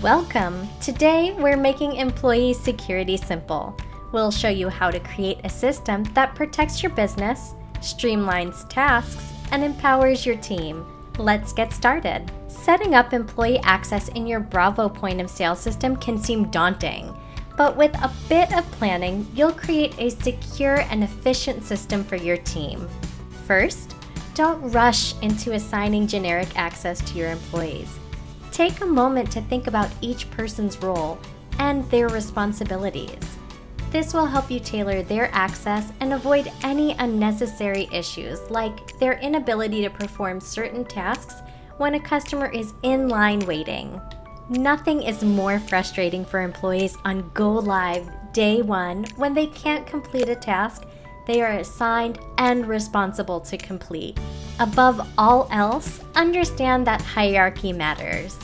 Welcome! Today, we're making employee security simple. We'll show you how to create a system that protects your business, streamlines tasks, and empowers your team. Let's get started. Setting up employee access in your Bravo point of sale system can seem daunting, but with a bit of planning, you'll create a secure and efficient system for your team. First, don't rush into assigning generic access to your employees. Take a moment to think about each person's role and their responsibilities. This will help you tailor their access and avoid any unnecessary issues like their inability to perform certain tasks when a customer is in line waiting. Nothing is more frustrating for employees on go live day one when they can't complete a task they are assigned and responsible to complete. Above all else, understand that hierarchy matters.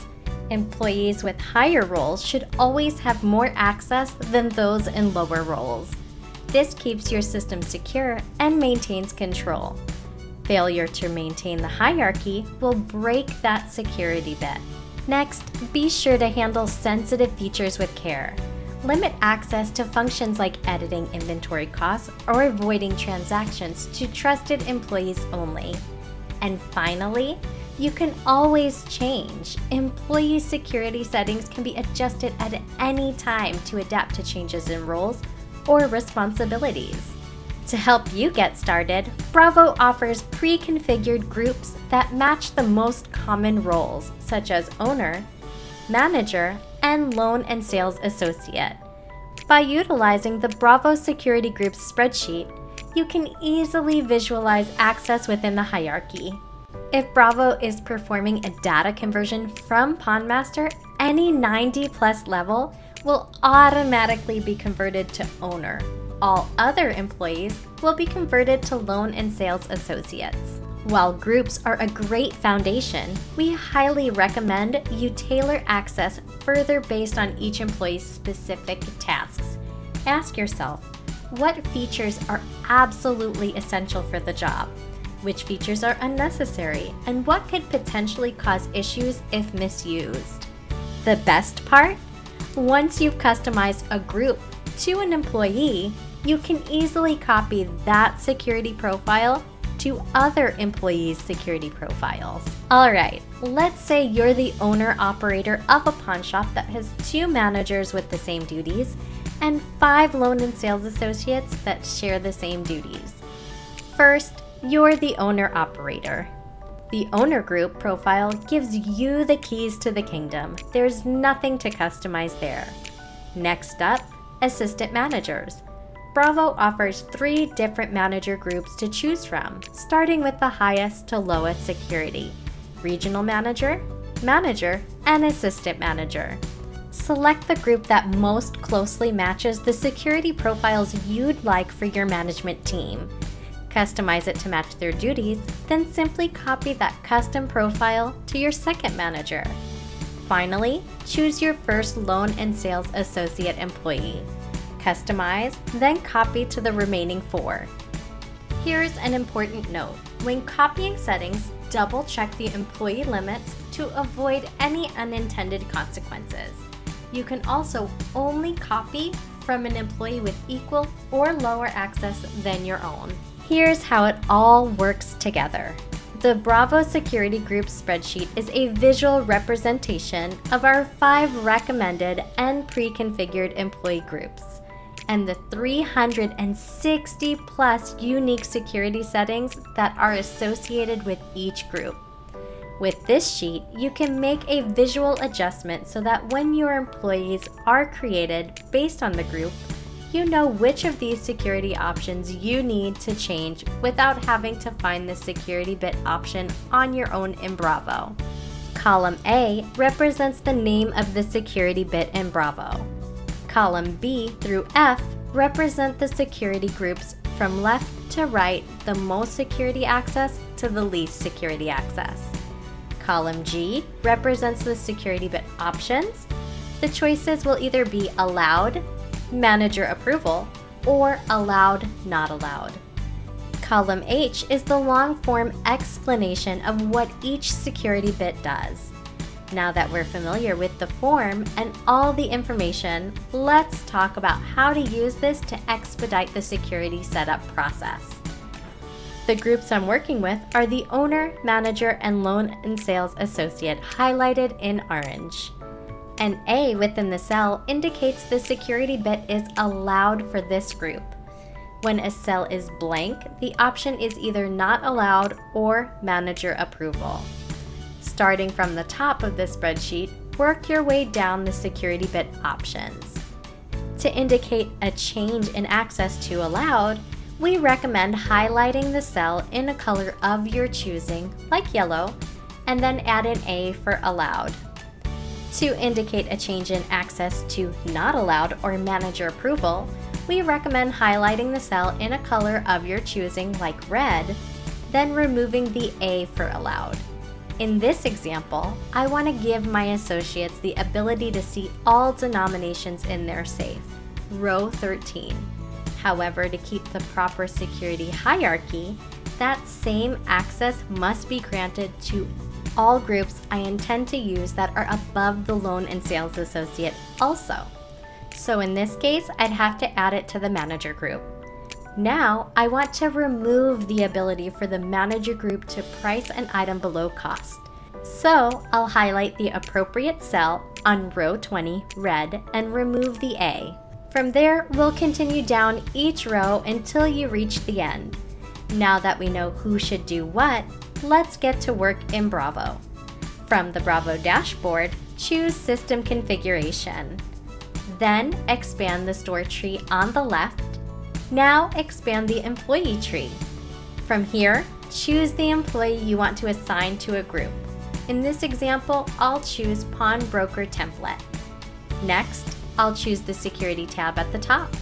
Employees with higher roles should always have more access than those in lower roles. This keeps your system secure and maintains control. Failure to maintain the hierarchy will break that security bit. Next, be sure to handle sensitive features with care. Limit access to functions like editing inventory costs or avoiding transactions to trusted employees only. And finally, you can always change. Employee security settings can be adjusted at any time to adapt to changes in roles or responsibilities. To help you get started, Bravo offers pre-configured groups that match the most common roles, such as owner, manager, and loan and sales associate. By utilizing the Bravo Security Groups spreadsheet, you can easily visualize access within the hierarchy. If Bravo is performing a data conversion from PondMaster, any 90+ level will automatically be converted to owner. All other employees will be converted to loan and sales associates. While groups are a great foundation, we highly recommend you tailor access further based on each employee's specific tasks. Ask yourself, what features are absolutely essential for the job? Which features are unnecessary? And what could potentially cause issues if misused? The best part? Once you've customized a group to an employee, you can easily copy that security profile to other employees' security profiles. Alright, let's say you're the owner-operator of a pawn shop that has 2 managers with the same duties and 5 loan and sales associates that share the same duties. First, you're the owner-operator. The owner group profile gives you the keys to the kingdom. There's nothing to customize there. Next up, assistant managers. Bravo offers 3 different manager groups to choose from, starting with the highest to lowest security: regional manager, manager, and assistant manager. Select the group that most closely matches the security profiles you'd like for your management team. Customize it to match their duties, then simply copy that custom profile to your second manager. Finally, choose your first loan and sales associate employee. Customize, then copy to the remaining 4. Here's an important note. When copying settings, double-check the employee limits to avoid any unintended consequences. You can also only copy from an employee with equal or lower access than your own. Here's how it all works together. The Bravo Security Group spreadsheet is a visual representation of our 5 recommended and pre-configured employee groups, and the 360+ unique security settings that are associated with each group. With this sheet, you can make a visual adjustment so that when your employees are created based on the group, you know which of these security options you need to change without having to find the security bit option on your own in Bravo. Column A represents the name of the security bit in Bravo. Column B through F represent the security groups from left to right, the most security access to the least security access. Column G represents the security bit options. The choices will either be allowed, manager approval, or allowed, not allowed. Column H is the long-form explanation of what each security bit does. Now that we're familiar with the form and all the information, let's talk about how to use this to expedite the security setup process. The groups I'm working with are the owner, manager, and loan and sales associate, highlighted in orange. An A within the cell indicates the security bit is allowed for this group. When a cell is blank, the option is either not allowed or manager approval. Starting from the top of the spreadsheet, work your way down the security bit options. To indicate a change in access to allowed, we recommend highlighting the cell in a color of your choosing, like yellow, and then add an A for allowed. To indicate a change in access to not allowed or manager approval, we recommend highlighting the cell in a color of your choosing, like red, then removing the A for allowed. In this example, I want to give my associates the ability to see all denominations in their safe, row 13. However, to keep the proper security hierarchy, that same access must be granted to all groups I intend to use that are above the loan and sales associate also. So in this case, I'd have to add it to the manager group. Now, I want to remove the ability for the manager group to price an item below cost. So I'll highlight the appropriate cell on row 20, red, and remove the A. From there, we'll continue down each row until you reach the end. Now that we know who should do what, let's get to work in Bravo. From the Bravo dashboard, choose System Configuration. Then expand the store tree on the left. Now expand the employee tree. From here, choose the employee you want to assign to a group. In this example, I'll choose Pawnbroker Template. Next, I'll choose the Security tab at the top.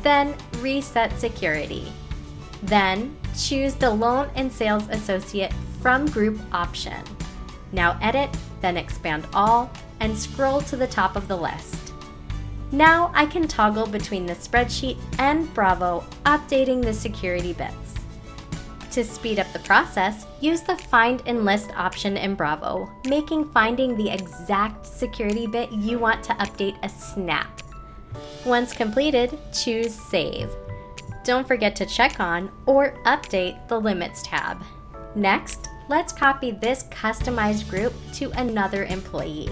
Then Reset Security. Then choose the Loan and Sales Associate from Group option. Now edit, then expand all, and scroll to the top of the list. Now I can toggle between the spreadsheet and Bravo, updating the security bits. To speed up the process, use the Find and List option in Bravo, making finding the exact security bit you want to update a snap. Once completed, choose Save. Don't forget to check on or update the Limits tab. Next, let's copy this customized group to another employee.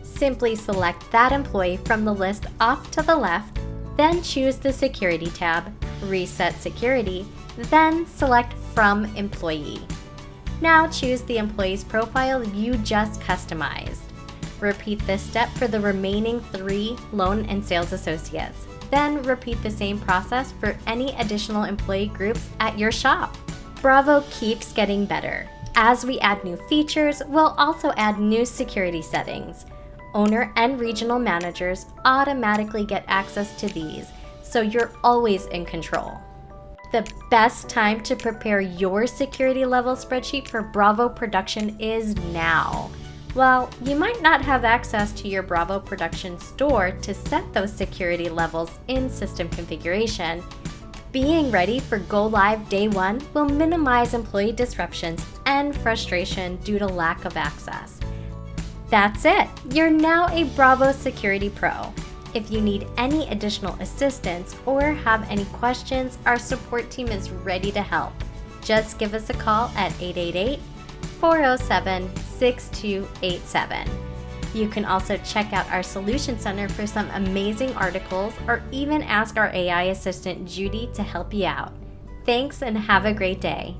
Simply select that employee from the list off to the left, then choose the Security tab, Reset Security, then select From Employee. Now choose the employee's profile you just customized. Repeat this step for the remaining 3 loan and sales associates. Then repeat the same process for any additional employee groups at your shop. Bravo keeps getting better. As we add new features, we'll also add new security settings. Owner and regional managers automatically get access to these, so you're always in control. The best time to prepare your security level spreadsheet for Bravo production is now. While you might not have access to your Bravo production store to set those security levels in system configuration, being ready for Go Live Day 1 will minimize employee disruptions and frustration due to lack of access. That's it! You're now a Bravo Security Pro. If you need any additional assistance or have any questions, our support team is ready to help. Just give us a call at 888-407-6287. You can also check out our Solution Center for some amazing articles or even ask our AI assistant Judy to help you out. Thanks and have a great day.